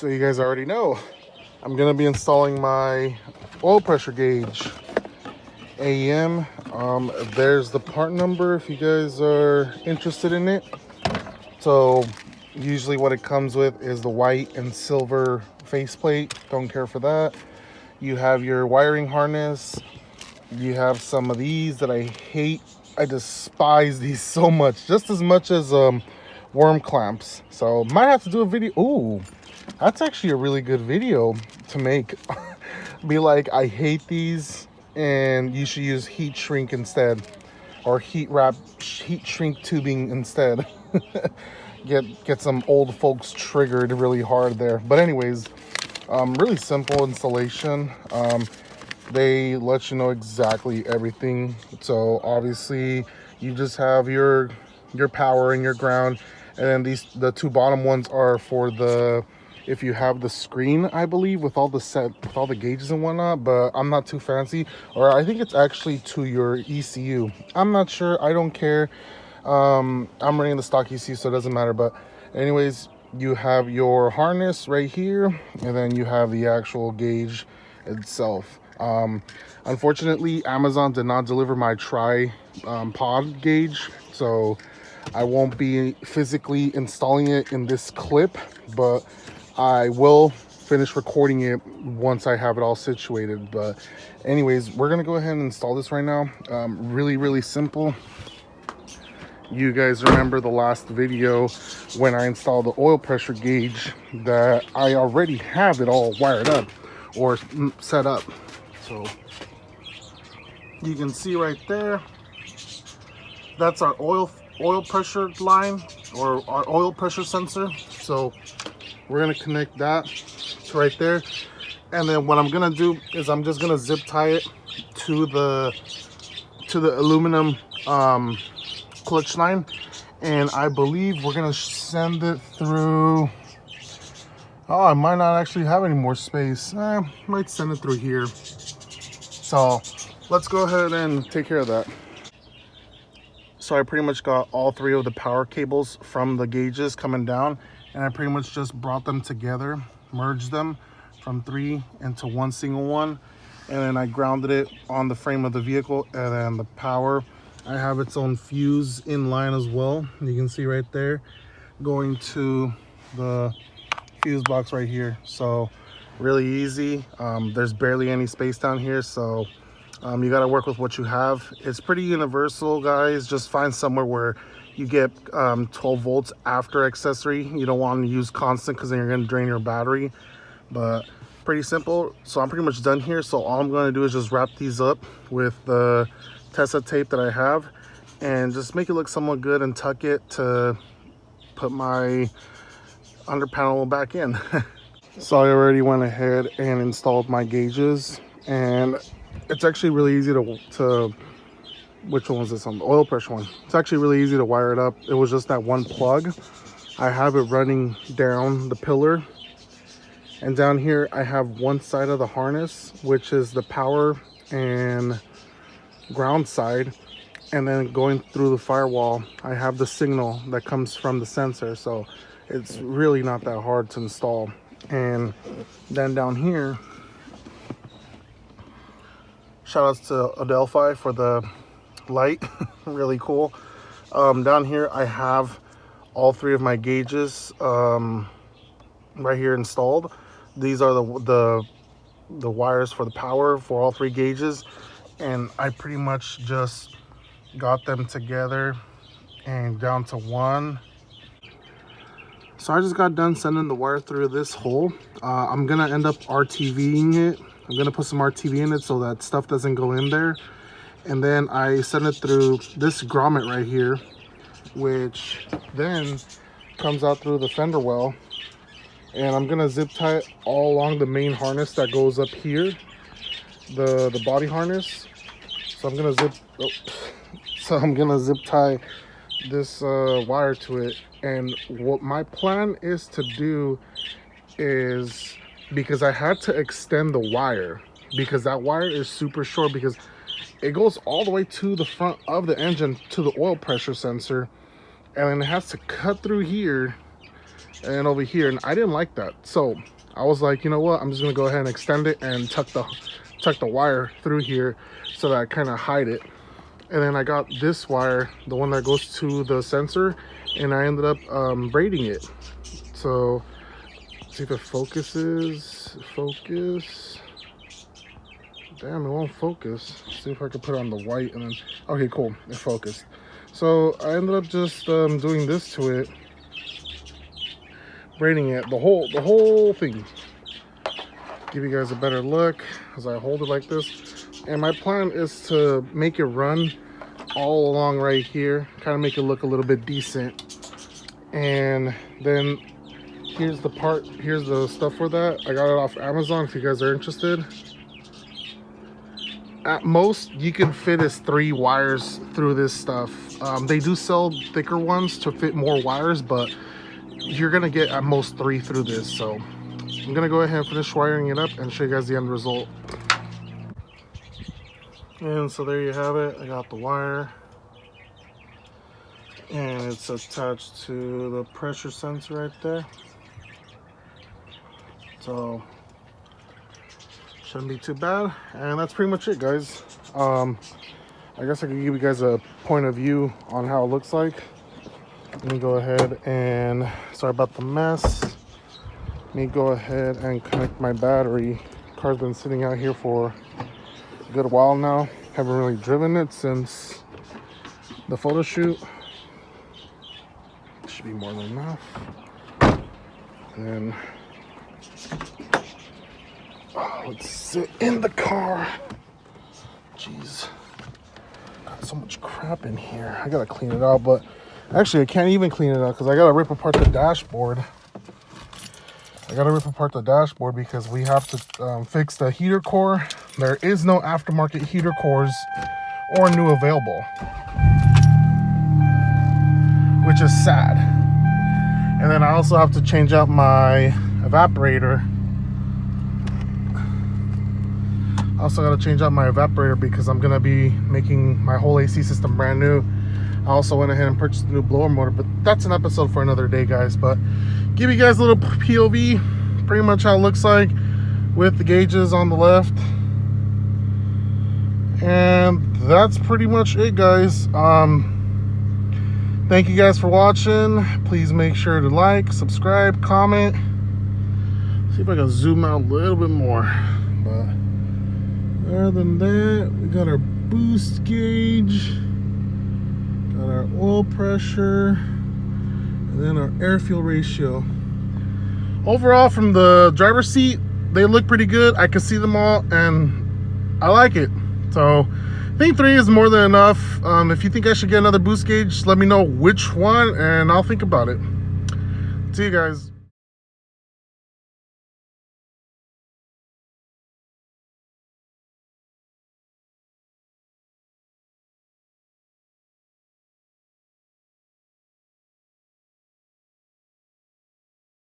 So you guys already know I'm gonna be installing my oil pressure gauge, AEM. There's the part number if you guys are interested in it. So usually what it comes with is the white and silver faceplate. Don't care for that. You have your wiring harness. You have some of these that I hate. I despise these so much, just as much as worm clamps. So might have to do a video. Ooh, that's actually a really good video to make. Be like, I hate these and you should use heat shrink instead, or heat shrink tubing instead. get some old folks triggered really hard there. But anyways, really simple installation. They let you know exactly everything. So obviously you just have your power and your ground, and then the two bottom ones are for the, if you have the screen, I believe, with all the gauges and whatnot, but I'm not too fancy. Or I think it's actually to your ECU. I'm not sure. I don't care. I'm running the stock ECU, so it doesn't matter. But anyways, you have your harness right here, and then you have the actual gauge itself. Unfortunately, Amazon did not deliver my pod gauge, so I won't be physically installing it in this clip, but I will finish recording it once I have it all situated. But anyways, we're gonna go ahead and install this right now. Really simple. You guys remember the last video when I installed the oil pressure gauge that I already have it all wired up or set up. So you can see right there, that's our oil pressure line, or our oil pressure sensor. So we're gonna connect that to right there, and then what I'm gonna do is I'm just gonna zip tie it to the aluminum clutch line, and I believe we're gonna send it through. Oh, I might not actually have any more space. Might send it through here. So let's go ahead and take care of that. So I pretty much got all three of the power cables from the gauges coming down, and I pretty much just brought them together, merged them from three into one single one, and then I grounded it on the frame of the vehicle. And then the power, I have its own fuse in line as well. You can see right there, going to the fuse box right here. So really easy. There's barely any space down here, so you got to work with what you have. It's pretty universal, guys. Just find somewhere where you get 12 volts after accessory. You don't want to use constant because then you're going to drain your battery. But pretty simple. So I'm pretty much done here. So all I'm going to do is just wrap these up with the Tessa tape that I have and just make it look somewhat good and tuck it to put my under panel back in. So I already went ahead and installed my gauges, and it's actually really easy to which one was this on? The oil pressure one. It's actually really easy to wire it up. It was just that one plug. I have it running down the pillar, and down here I have one side of the harness, which is the power and ground side, and then going through the firewall I have the signal that comes from the sensor. So it's really not that hard to install. And then down here, shout outs to Adelphi for the light. Really cool. Down here I have all three of my gauges right here installed. These are the wires for the power for all three gauges, and I pretty much just got them together and down to one. So I just got done sending the wire through this hole. I'm gonna end up RTVing it. I'm gonna put some RTV in it so that stuff doesn't go in there. And then I send it through this grommet right here, which then comes out through the fender well. And I'm gonna zip tie it all along the main harness that goes up here, the body harness. So I'm gonna zip tie this wire to it. And what my plan is to do is, because I had to extend the wire because that wire is super short, because it goes all the way to the front of the engine to the oil pressure sensor, and then it has to cut through here and over here, and I didn't like that. So I was like, you know what, I'm just gonna go ahead and extend it and tuck the wire through here so that I kind of hide it. And then I got this wire, the one that goes to the sensor, and I ended up braiding it. So see if it focuses. Focus. Damn, it won't focus. See if I can put on the white and then, okay, cool, it focused. So I ended up just doing this to it, braiding it, the whole thing. Give you guys a better look as I hold it like this. And my plan is to make it run all along right here, kind of make it look a little bit decent. And then here's the stuff for that. I got it off Amazon if you guys are interested. At most, you can fit as 3 wires through this stuff. They do sell thicker ones to fit more wires, but you're gonna get at most 3 through this. So I'm gonna go ahead and finish wiring it up and show you guys the end result. And so there you have it. I got the wire, and it's attached to the pressure sensor right there. So shouldn't be too bad. And that's pretty much it, guys. I guess I can give you guys a point of view on how it looks like. Let me go ahead and, sorry about the mess. Let me go ahead and connect my battery. Car's been sitting out here for a good while now. Haven't really driven it since the photo shoot. Should be more than enough. And let's sit in the car. Jeez, got so much crap in here. I gotta clean it out, but actually I can't even clean it out because I gotta rip apart the dashboard. Because we have to fix the heater core. There is no aftermarket heater cores or new available, which is sad. And then I also have to change out my evaporator. Because I'm gonna be making my whole AC system brand new. I also went ahead and purchased a new blower motor, but that's an episode for another day, guys. But give you guys a little POV, pretty much how it looks like with the gauges on the left. And that's pretty much it, guys. Thank you guys for watching. Please make sure to like, subscribe, comment. See if I can zoom out a little bit more. But other than that, we got our boost gauge, got our oil pressure, and then our air fuel ratio. Overall, from the driver's seat, they look pretty good. I can see them all, and I like it. So I think 3 is more than enough. If you think I should get another boost gauge, let me know which one, and I'll think about it. See you guys.